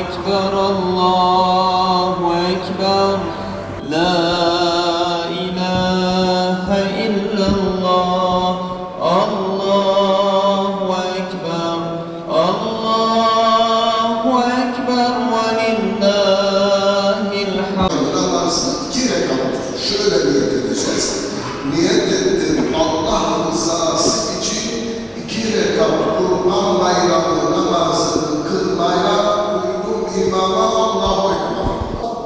Ekber, Allahu Ekber, La ilahe illallah, Allahu Ekber, Allahu Ekber ve lillahil hamd. Namazı 2 rekat şöyle niyet edeceğiz. Niyet ettim Allah rızası için 2 rekat Kurban Bayramı namazını kılmaya uygun imama Allahu Ekber.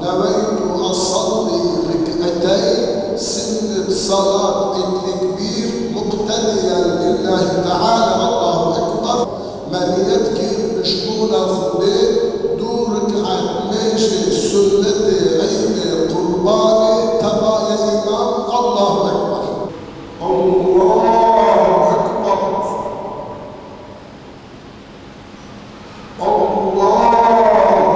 Neveytu as-salli rik'eteyn sünnet salat ettekbir muktediyen lillahi teala Allahu Ekber. Meniyet ki meşgula fınde du rik'at meşe sünneti eyni kurbanı tabaya imam Allahu Ekber. Allahu Ekber. Allahu Ekber. Allahu Ekber.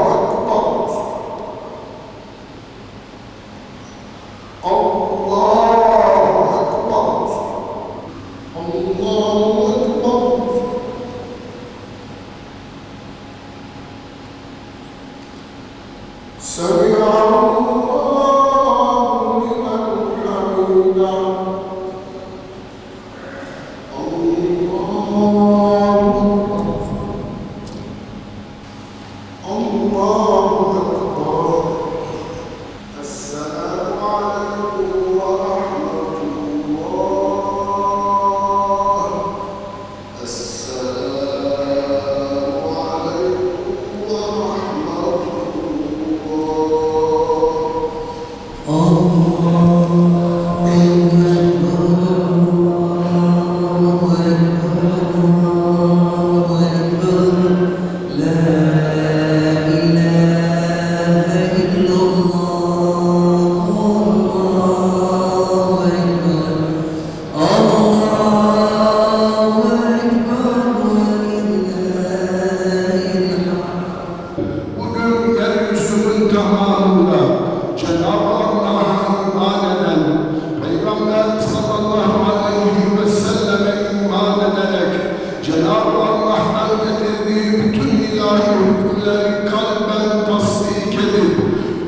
Allahu Ekber. سمع الله لمن حمده الله أكبر السلام عليكم ورحمة الله السلام عليكم ورحمة Bugün yeryüzünün tamamında Cenab-ı Allah'a iman eden, Peygamber sallallahu aleyhi ve selleme iman ederek Cenab-ı Allah'tan getirdiği bütün ilahi hükümleri kalben tasdik edip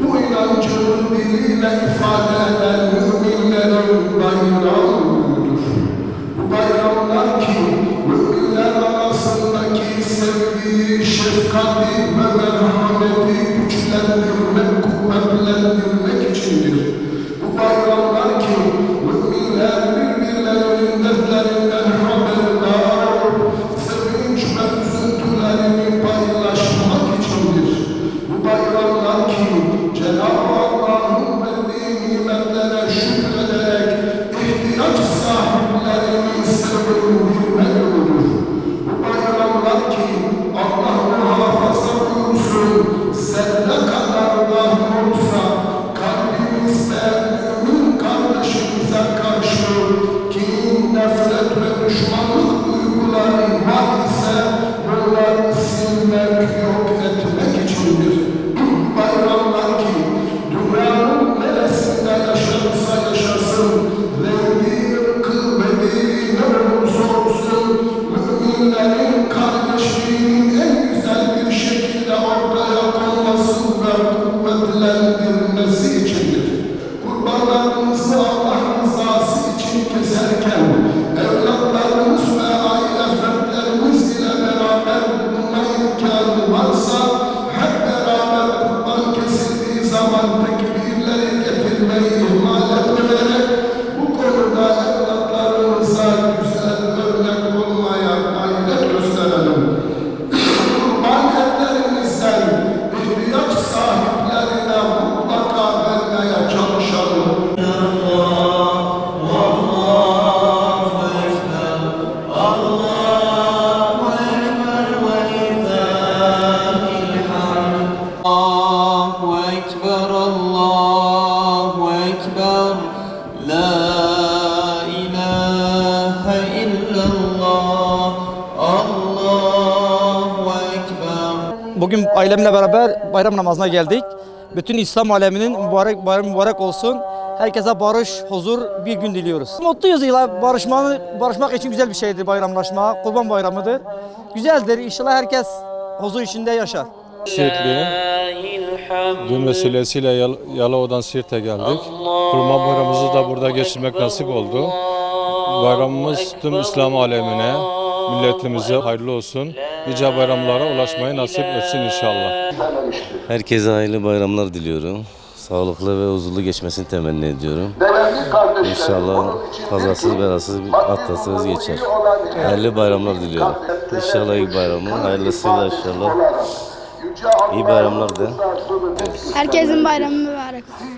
bu inancını diliyle ifade eden müminlerin bayramıdır. Bu bayramlar ki müminler arasındaki sevgiyi, şefkati ve merhameti güçlendirmek, kuvvetlendirmek içindir. Bu bayramlar ki müminler birbirlerinin dertlerinden haberdar olup sevinç ve üzüntülerini paylaşmak içindir. Bu bayramlar ki Cenab-ı Allah'ın verdiği nimetlere şükrederek ihtiyaç sahiplerinin sevindirme yoludur. Bu bayramlar ki Allah muhafaza buyursun, zerre kadar dahi olsa kalbimizde mümin kardeşimize karşı kin, nefret ve düşmanlık duyguları var ise bunları silmek, yok etmek içindir. Bayramlar ki dünyanın neresinde yaşarsa yaşasın, rengi, ırkı ve dini ne olursa olsun müminlerin kardeşliğinin en güzel bir şekilde ortaya konması ve kuvvetlendirmesi içindir. Kurbanlarımızı Allah rızası için keserken evlatlarımız ve aile fertlerimiz ile beraber bulunma imkanı varsa hep beraber kurban kesildiği zaman tekbirleri getirmeyi ihmal etmeyerek bu konuda evlatlarımıza güzel örnek olmaya gayret gösterelim. Kurban etlerimizden ihtiyaç sahiplerine mutlaka vermeye çalışalım. Allahu Ekber, Allahu Ekber, La ilahe illallah, Allahu Ekber. Bugün ailemle beraber bayram namazına geldik. Bütün İslam aleminin bayram mübarek olsun. Herkese barış, huzur bir gün diliyoruz. Mutluyuz yıla barışmak için güzel bir şeydir bayramlaşma. Kurban bayramıdır. Güzeldir. İnşallah herkes huzur içinde yaşar. Siirtliyim. Dün vesilesiyle Yalova'dan Siirt'e geldik. Kurban bayramımızı da burada geçirmek nasip oldu. Bayramımız tüm İslam alemine, milletimize hayırlı olsun. Nice bayramlara ulaşmayı nasip etsin inşallah. Herkese hayırlı bayramlar diliyorum. Sağlıklı ve huzurlu geçmesini temenni ediyorum. İnşallah kazasız belasız atlasız geçer. Hayırlı bayramlar diliyorum. İnşallah iyi bayramı, hayırlısıyla inşallah. İyi bayramlar da. Herkesin bayramı mübarek olsun.